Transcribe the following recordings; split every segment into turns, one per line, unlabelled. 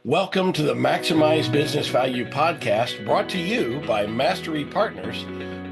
Welcome to the Maximize Business Value podcast, brought to you by Mastery Partners,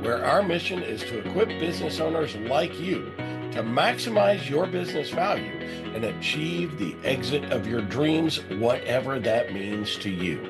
where our mission is to equip business owners like you to maximize your business value and achieve the exit of your dreams, whatever that means to you.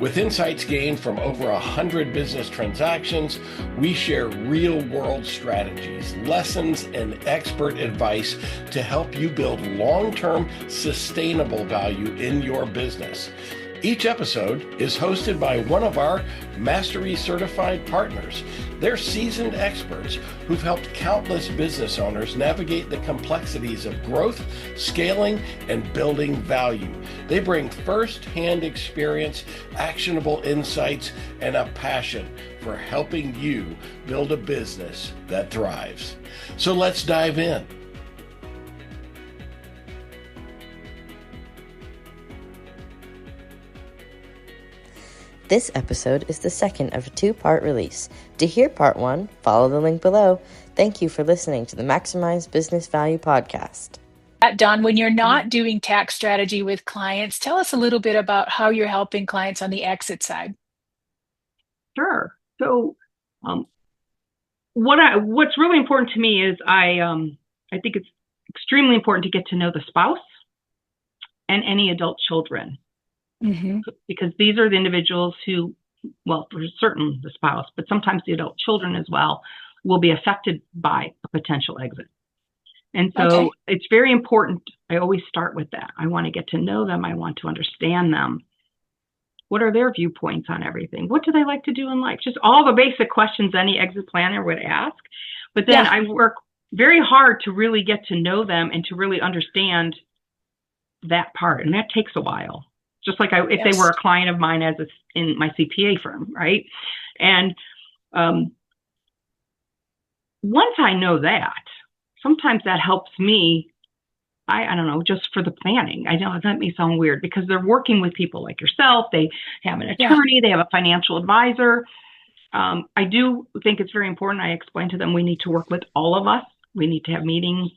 With insights gained from over 100 business transactions, we share real-world strategies, lessons, and expert advice to help you build long-term, sustainable value in your business. Each episode is hosted by one of our Mastery certified partners. They're seasoned experts who've helped countless business owners navigate the complexities of growth, scaling, and building value. They bring first-hand experience, actionable insights, and a passion for helping you build a business that thrives. So let's dive in.
This episode is the second of a two-part release. To hear part one, follow the link below. Thank you for listening to the Maximize Business Value podcast.
Dawn, when you're not doing tax strategy with clients, tell us a little bit about how you're helping clients on the exit side.
Sure. So what's really important to me is I think it's extremely important to get to know the spouse and any adult children. Mm-hmm. Because these are the individuals who, well, for certain the spouse, but sometimes the adult children as well, will be affected by a potential exit. And so It's very important. I always start with that. I want to get to know them. I want to understand them. What are their viewpoints on everything? What do they like to do in life? Just all the basic questions any exit planner would ask. But then I work very hard to really get to know them and to really understand that part. And that takes a while. Just like if they were a client of mine in my CPA firm, right? And once I know that, sometimes that helps me, I don't know, just for the planning. I know that may sound weird because they're working with people like yourself. They have an attorney, they have a financial advisor. I do think it's very important. I explain to them we need to work with all of us. We need to have meetings,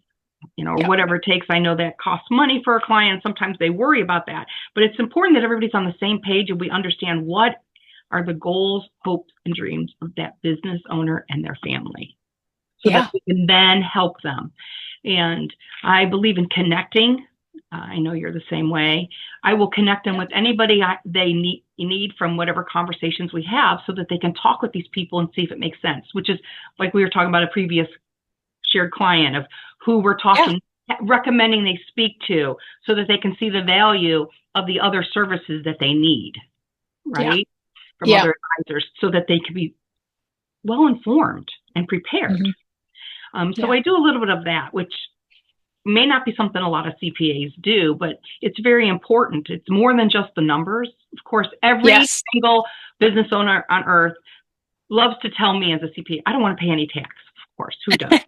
whatever it takes. I know that costs money for a client. Sometimes they worry about that, but it's important that everybody's on the same page and we understand what are the goals, hopes, and dreams of that business owner and their family, so that we can then help them. And I believe in connecting. I know you're the same way. I will connect them with anybody they need from whatever conversations we have, so that they can talk with these people and see if it makes sense, which is like we were talking about a previous shared client of who we're talking, recommending they speak to, so that they can see the value of the other services that they need, right? From other advisors, so that they can be well informed and prepared. Mm-hmm. So I do a little bit of that, which may not be something a lot of CPAs do, but it's very important. It's more than just the numbers. Of course, every single business owner on earth loves to tell me as a CPA, I don't want to pay any tax. Of course, who does?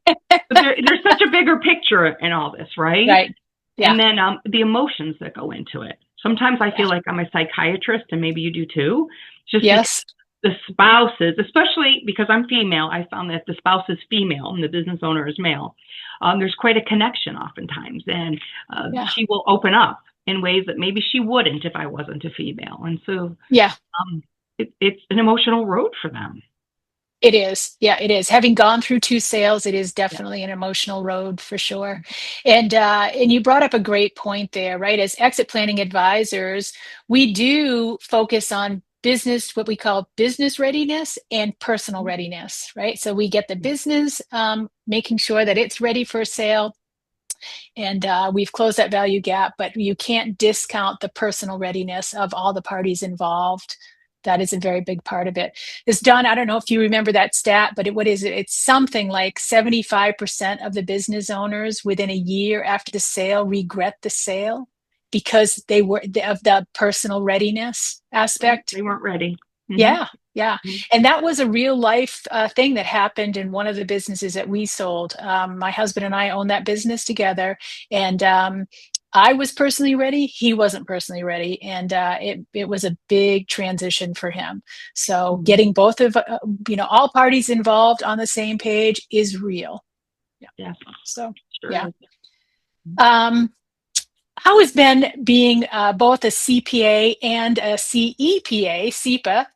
But there's such a bigger picture in all this, right?
Right. Yeah.
And then the emotions that go into it. Sometimes I feel like I'm a psychiatrist, and maybe you do too. Just the spouses, especially because I'm female, I found that the spouse is female and the business owner is male. There's quite a connection oftentimes, and she will open up in ways that maybe she wouldn't if I wasn't a female. And so it's an emotional road for them.
It is. Yeah, it is. Having gone through 2 sales, it is definitely an emotional road for sure. And you brought up a great point there, right? As exit planning advisors, we do focus on business, what we call business readiness and personal readiness, right? So we get the business, making sure that it's ready for sale. And we've closed that value gap, but you can't discount the personal readiness of all the parties involved. That is a very big part of it. This, Dawn, I don't know if you remember that stat, but what is it? It's something like 75% of the business owners within a year after the sale regret the sale because they were of the personal readiness aspect.
They weren't ready.
Mm-hmm. Yeah. Mm-hmm. And that was a real life thing that happened in one of the businesses that we sold. My husband and I owned that business together, and I was personally ready. He wasn't personally ready. And it was a big transition for him. So getting both of, all parties involved on the same page is real.
Yeah.
So,
sure.
How has been being both a CPA and a CEPA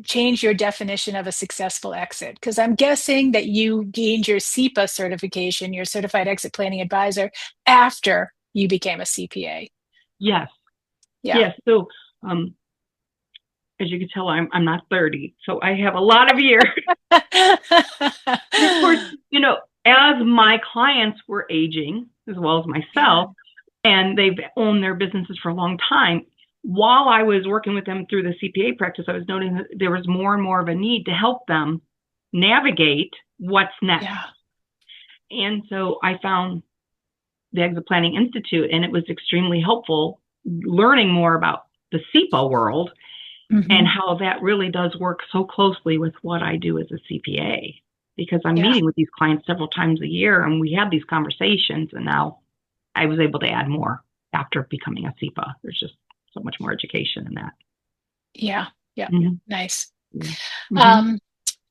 change your definition of a successful exit? Because I'm guessing that you gained your CEPA certification, your Certified Exit Planning Advisor, after you became a CPA.
Yes.
Yeah.
Yes. So, as you can tell, I'm not 30, so I have a lot of years. And of course, as my clients were aging, as well as myself, and they've owned their businesses for a long time, while I was working with them through the CPA practice, I was noting that there was more and more of a need to help them navigate what's next.
Yeah.
And so I found the Exit Planning Institute, and it was extremely helpful learning more about the CEPA world and how that really does work so closely with what I do as a CPA, because I'm meeting with these clients several times a year, and we have these conversations, and now I was able to add more after becoming a CEPA. There's just so much more education in that.
Yeah. Yeah. Nice.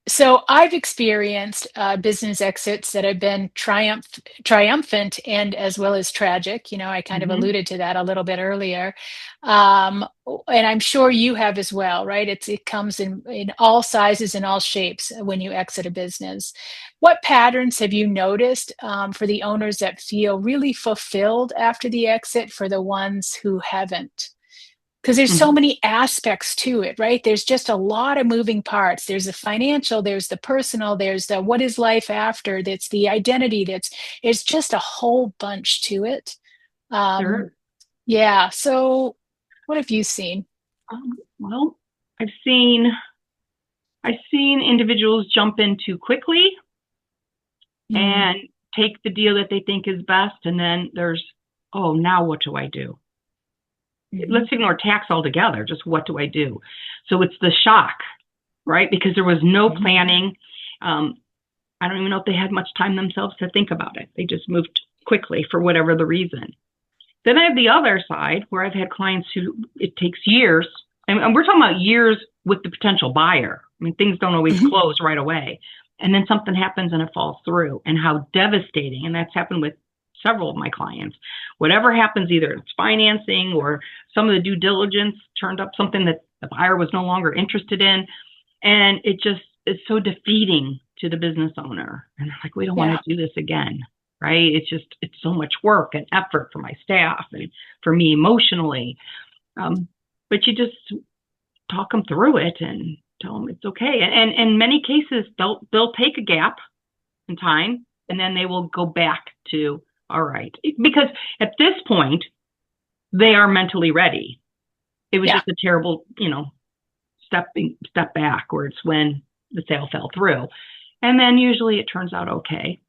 So I've experienced business exits that have been triumphant and as well as tragic. I kind of alluded to that a little bit earlier. And I'm sure you have as well, right? It comes in all sizes and all shapes when you exit a business. What patterns have you noticed for the owners that feel really fulfilled after the exit for the ones who haven't? Because there's so many aspects to it, right? There's just a lot of moving parts. There's the financial, there's the personal, there's the what is life after, that's the identity, it's just a whole bunch to it.
Sure.
Yeah. So what have you seen?
Well, I've seen individuals jump in too quickly and take the deal that they think is best. And then there's, oh, now what do I do? Let's ignore tax altogether. Just what do I do? So it's the shock, right? Because there was no planning. I don't even know if they had much time themselves to think about it. They just moved quickly for whatever the reason. Then I have the other side where I've had clients who it takes years, and we're talking about years with the potential buyer. I mean, things don't always close right away. And then something happens and it falls through, and how devastating. And that's happened with several of my clients. Whatever happens, either it's financing or some of the due diligence turned up something that the buyer was no longer interested in. And it's so defeating to the business owner. And they're like, we don't want to do this again, right? It's so much work and effort for my staff and for me emotionally. But you just talk them through it and tell them it's okay. And in many cases, they'll take a gap in time, and then they will go back to, all right, because at this point, they are mentally ready. It was just a terrible, step backwards when the sale fell through. And then usually it turns out okay.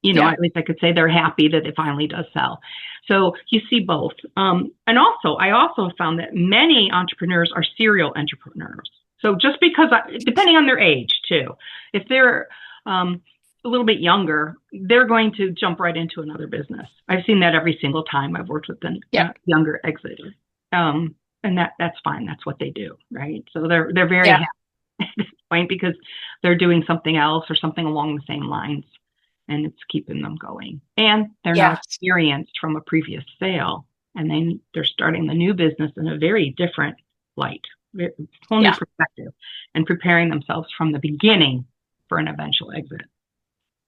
At least I could say they're happy that it finally does sell. So you see both. And also, I also found that many entrepreneurs are serial entrepreneurs. So just because, depending on their age too, if they're a little bit younger, they're going to jump right into another business. I've seen that every single time I've worked with a younger exiter. And that's fine. That's what they do, right? So they're very happy at this point because they're doing something else or something along the same lines, and it's keeping them going. And they're not experienced from a previous sale, and then they're starting the new business in a very different light, whole new perspective, and preparing themselves from the beginning for an eventual exit.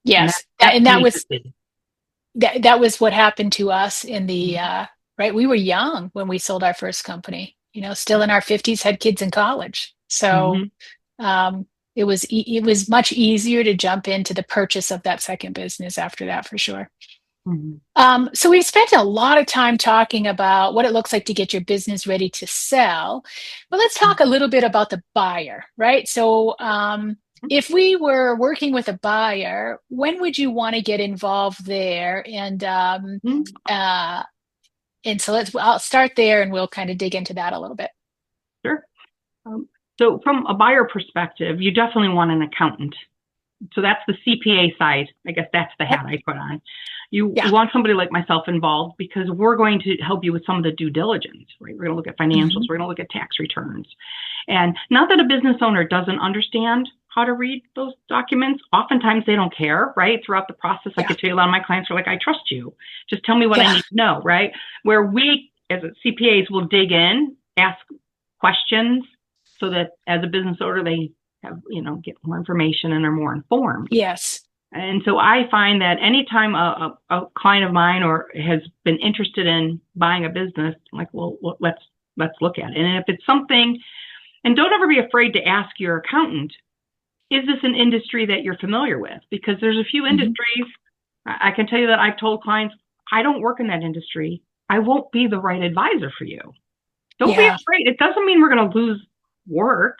Yes, and that was what happened to us in the right. We were young when we sold our first company. Still in our 50s, had kids in college, so it was much easier to jump into the purchase of that second business after that, for sure. So we've spent a lot of time talking about what it looks like to get your business ready to sell, but let's talk a little bit about the buyer, right? So if we were working with a buyer, when would you want to get involved there? And so I'll start there, and we'll kind of dig into that a little bit.
Sure. So from a buyer perspective, you definitely want an accountant. So that's the CPA side. I guess that's the hat I put on. You want somebody like myself involved, because we're going to help you with some of the due diligence, right? We're going to look at financials. We're going to look at tax returns. And not that a business owner doesn't understand how to read those documents. Oftentimes they don't care, right? Throughout the process, I could tell you a lot of my clients are like, I trust you. Just tell me what I need to know, right? Where we as CPAs will dig in, ask questions so that as a business owner, they have, get more information and are more informed.
Yes.
And so I find that anytime a client of mine has been interested in buying a business, I'm like, well, let's look at it. And if it's something, and don't ever be afraid to ask your accountant, is this an industry that you're familiar with? Because there's a few industries, I can tell you that I've told clients, I don't work in that industry. I won't be the right advisor for you. Don't be afraid. It doesn't mean we're going to lose work,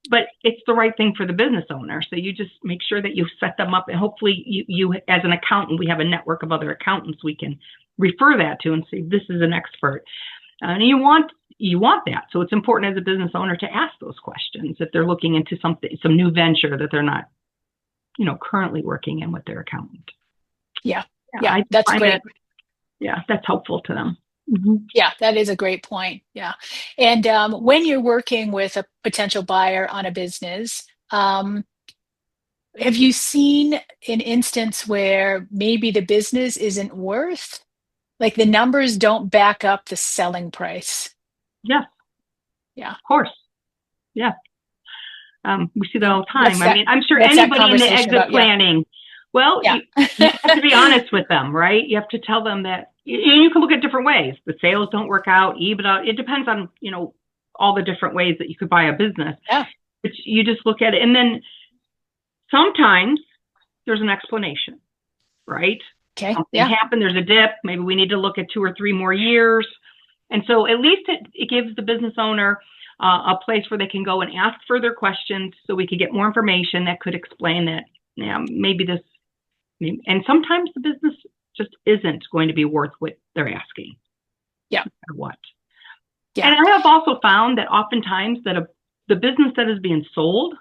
but it's the right thing for the business owner. So you just make sure that you set them up, and hopefully you as an accountant, we have a network of other accountants we can refer that to and say, this is an expert. And you want that. So it's important as a business owner to ask those questions if they're looking into some new venture that they're not, currently working in with their accountant.
Yeah, that's great.
That's helpful to them.
Yeah, that is a great point. Yeah. And when you're working with a potential buyer on a business, have you seen an instance where maybe the business isn't worth, like the numbers don't back up the selling price?
Yeah.
Yeah.
Of course. Yeah. We see that all the time. I'm sure anybody in the exit planning, you have to be honest with them, right? You have to tell them that you can look at different ways. The sales don't work out, EBITDA. It depends on, all the different ways that you could buy a business.
Yeah.
But you just look at it. And then sometimes there's an explanation, right?
Okay.
Something happened. There's a dip. Maybe we need to look at 2 or 3 more years. And so at least it gives the business owner a place where they can go and ask further questions so we can get more information that could explain that, and sometimes the business just isn't going to be worth what they're asking.
Yeah.
Or what.
Yeah.
And I have also found that oftentimes that the business that is being sold,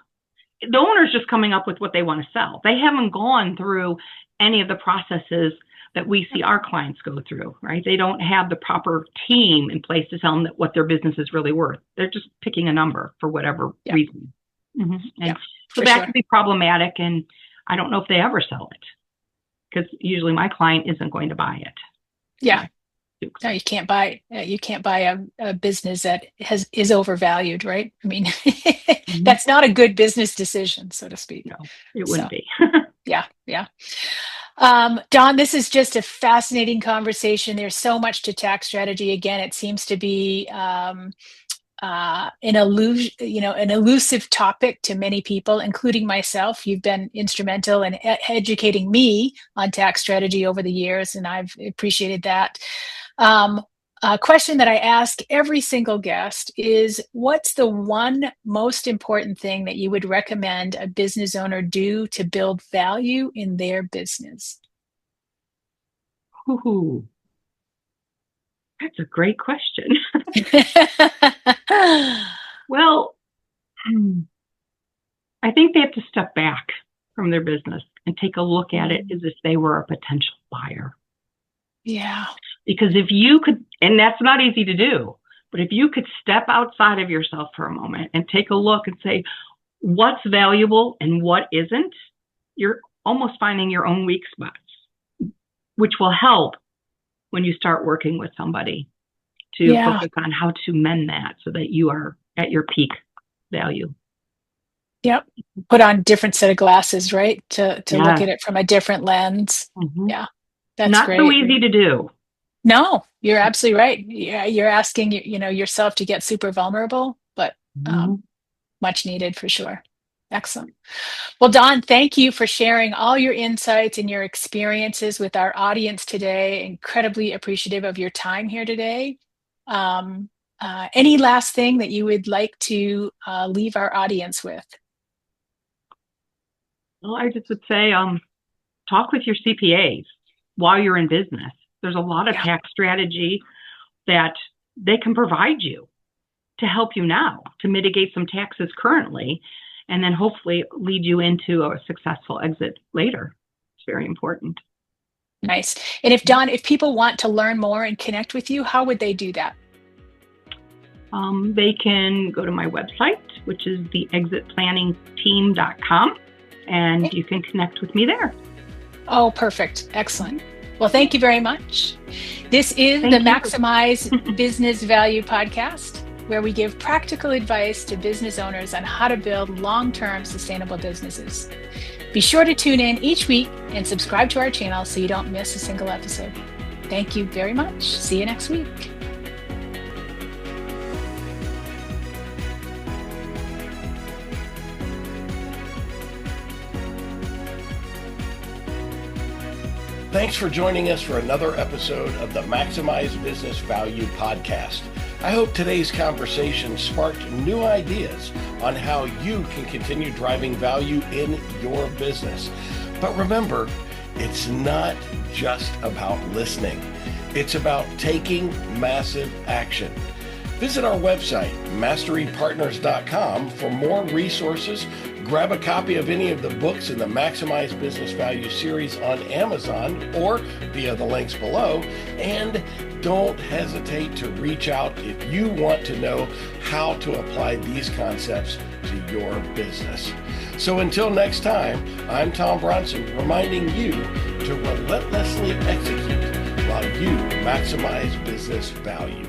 the owner's just coming up with what they want to sell. They haven't gone through any of the processes that we see our clients go through, right? They don't have the proper team in place to tell them what their business is really worth. They're just picking a number for whatever reason. And so that can be problematic, and I don't know if they ever sell it, because usually my client isn't going to buy it.
Yeah. No, you can't buy a business that is overvalued, right? I mean, that's not a good business decision, so to speak.
No, it wouldn't be.
Yeah. Dawn, this is just a fascinating conversation. There's so much to tax strategy. Again, it seems to be an elusive topic to many people, including myself. You've been instrumental in educating me on tax strategy over the years, and I've appreciated that. A question that I ask every single guest is, what's the one most important thing that you would recommend a business owner do to build value in their business?
Ooh, that's a great question. Well, I think they have to step back from their business and take a look at it as if they were a potential buyer.
Yeah.
Because if you could, and that's not easy to do, but if you could step outside of yourself for a moment and take a look and say, what's valuable and what isn't, you're almost finding your own weak spots, which will help when you start working with somebody to focus on how to mend that so that you are at your peak value.
Yep. Put on a different set of glasses, right? To look at it from a different lens. Yeah. That's
not
great.
so easy to do.
No, you're absolutely right. Yeah, you're asking yourself to get super vulnerable, but much needed for sure. Excellent. Well, Dawn, thank you for sharing all your insights and your experiences with our audience today. Incredibly appreciative of your time here today. Any last thing that you would like to leave our audience with?
Well, I just would say, talk with your CPAs while you're in business. There's a lot of tax strategy that they can provide you to help you now to mitigate some taxes currently, and then hopefully lead you into a successful exit later. It's very important.
Nice. And if people want to learn more and connect with you, how would they do that?
they can go to my website, which is theexitplanningteam.com, and you can connect with me there.
Oh, perfect. Excellent. Well, thank you very much. This is the Maximize Business Value podcast, where we give practical advice to business owners on how to build long-term sustainable businesses. Be sure to tune in each week and subscribe to our channel so you don't miss a single episode. Thank you very much. See you next week.
Thanks for joining us for another episode of the Maximize Business Value podcast. I hope today's conversation sparked new ideas on how you can continue driving value in your business. But remember, it's not just about listening. It's about taking massive action. Visit our website, masterypartners.com, for more resources. Grab a copy of any of the books in the Maximize Business Value series on Amazon or via the links below. And don't hesitate to reach out if you want to know how to apply these concepts to your business. So until next time, I'm Tom Bronson, reminding you to relentlessly execute while you maximize business value.